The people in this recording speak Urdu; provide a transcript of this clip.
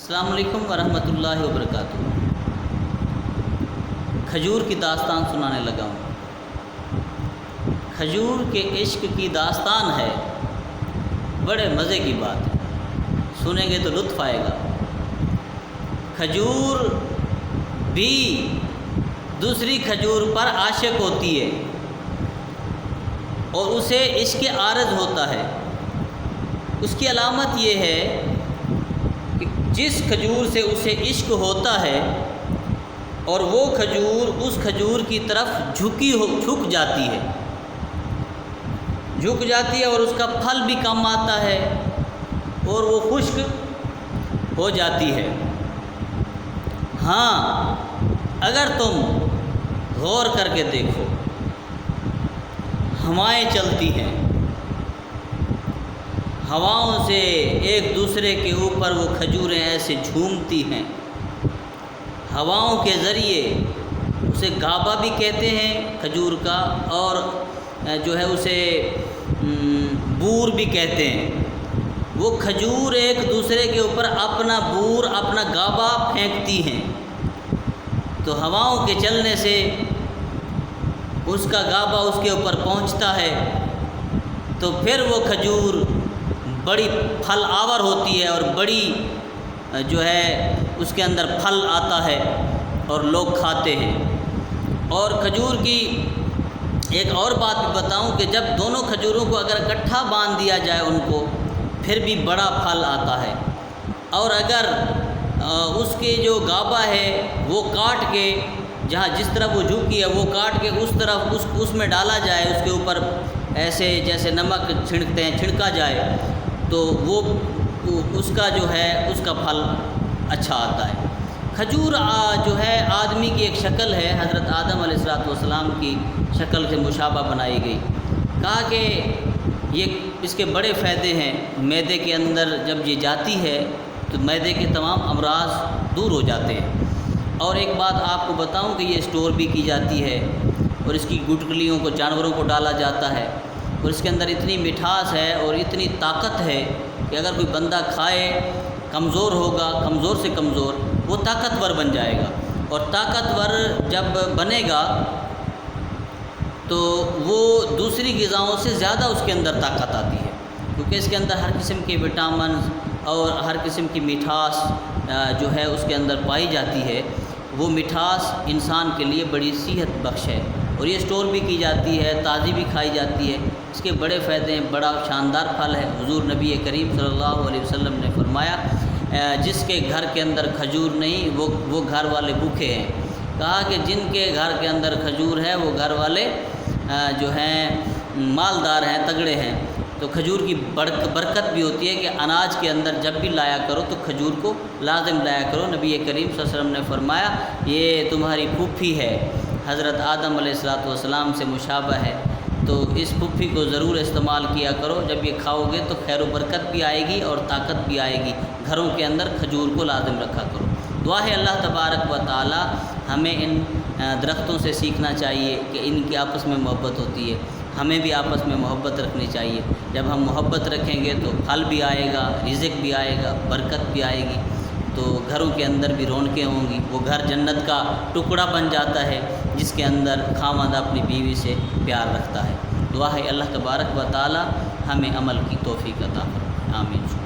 السلام علیکم ورحمۃ اللہ وبرکاتہ۔ کھجور کی داستان سنانے لگا ہوں۔ کھجور کے عشق کی داستان ہے، بڑے مزے کی بات ہے، سنیں گے تو لطف آئے گا۔ کھجور بھی دوسری کھجور پر عاشق ہوتی ہے اور اسے عشق عارض ہوتا ہے۔ اس کی علامت یہ ہے کہ جس کھجور سے اسے عشق ہوتا ہے اور وہ کھجور اس کھجور کی طرف جھک جاتی ہے اور اس کا پھل بھی کم آتا ہے اور وہ خشک ہو جاتی ہے۔ ہاں، اگر تم غور کر کے دیکھو، ہوائیں چلتی ہیں، ہواؤں سے ایک دوسرے کے اوپر وہ کھجوریں ایسے جھومتی ہیں۔ ہواؤں کے ذریعے اسے گابا بھی کہتے ہیں کھجور کا، اور جو ہے اسے بور بھی کہتے ہیں۔ وہ کھجور ایک دوسرے کے اوپر اپنا بور، اپنا گابا پھینکتی ہیں، تو ہواؤں کے چلنے سے اس کا گابا اس کے اوپر پہنچتا ہے، تو پھر وہ کھجور بڑی پھل آور ہوتی ہے اور بڑی جو ہے اس کے اندر پھل آتا ہے اور لوگ کھاتے ہیں۔ اور کھجور کی ایک اور بات بھی بتاؤں کہ جب دونوں کھجوروں کو اگر اکٹھا باندھ دیا جائے ان کو، پھر بھی بڑا پھل آتا ہے۔ اور اگر اس کے جو گابا ہے وہ کاٹ کے، جہاں جس طرف وہ جھکی ہے وہ کاٹ کے اس طرف اس میں ڈالا جائے، اس کے اوپر ایسے جیسے نمک چھڑکتے ہیں چھڑکا جائے، تو وہ اس کا جو ہے اس کا پھل اچھا آتا ہے۔ کھجور جو ہے آدمی کی ایک شکل ہے، حضرت آدم علیہ السلام کی شکل سے مشابہ بنائی گئی۔ کہا کہ یہ اس کے بڑے فائدے ہیں، معدے کے اندر جب یہ جاتی ہے تو معدے کے تمام امراض دور ہو جاتے ہیں۔ اور ایک بات آپ کو بتاؤں کہ یہ اسٹور بھی کی جاتی ہے اور اس کی گٹکلیوں کو جانوروں کو ڈالا جاتا ہے، اور اس کے اندر اتنی مٹھاس ہے اور اتنی طاقت ہے کہ اگر کوئی بندہ کھائے، کمزور ہوگا، کمزور سے کمزور، وہ طاقتور بن جائے گا، اور طاقتور جب بنے گا تو وہ دوسری غذاؤں سے زیادہ اس کے اندر طاقت آتی ہے، کیونکہ اس کے اندر ہر قسم کے وٹامنز اور ہر قسم کی مٹھاس جو ہے اس کے اندر پائی جاتی ہے۔ وہ مٹھاس انسان کے لیے بڑی صحت بخش ہے، اور یہ اسٹور بھی کی جاتی ہے، تازی بھی کھائی جاتی ہے۔ اس کے بڑے فائدے ہیں، بڑا شاندار پھل ہے۔ حضور نبی کریم صلی اللہ علیہ وسلم نے فرمایا، جس کے گھر کے اندر کھجور نہیں وہ گھر والے بھوکے ہیں۔ کہا کہ جن کے گھر کے اندر کھجور ہے وہ گھر والے جو ہیں مالدار ہیں، تگڑے ہیں۔ تو کھجور کی برکت بھی ہوتی ہے کہ اناج کے اندر جب بھی لایا کرو تو کھجور کو لازم لایا کرو۔ نبی کریم صلی اللہ علیہ وسلم نے فرمایا، یہ تمہاری پھوپھی ہے، حضرت آدم علیہ السلام سے مشابہ ہے، تو اس پھوپھی کو ضرور استعمال کیا کرو۔ جب یہ کھاؤ گے تو خیر و برکت بھی آئے گی اور طاقت بھی آئے گی۔ گھروں کے اندر کھجور کو لازم رکھا کرو۔ دعا ہے اللہ تبارک و تعالی ہمیں ان درختوں سے سیکھنا چاہیے کہ ان کی آپس میں محبت ہوتی ہے، ہمیں بھی آپس میں محبت رکھنی چاہیے۔ جب ہم محبت رکھیں گے تو پھل بھی آئے گا، رزق بھی آئے گا، برکت بھی آئے گی، تو گھروں کے اندر بھی رونقیں ہوں گی۔ وہ گھر جنت کا ٹکڑا بن جاتا ہے جس کے اندر خاوند اپنی بیوی سے پیار رکھتا ہے۔ دعا ہے اللہ تبارک و تعالی ہمیں عمل کی توفیق عطا فرمائے۔ آمین۔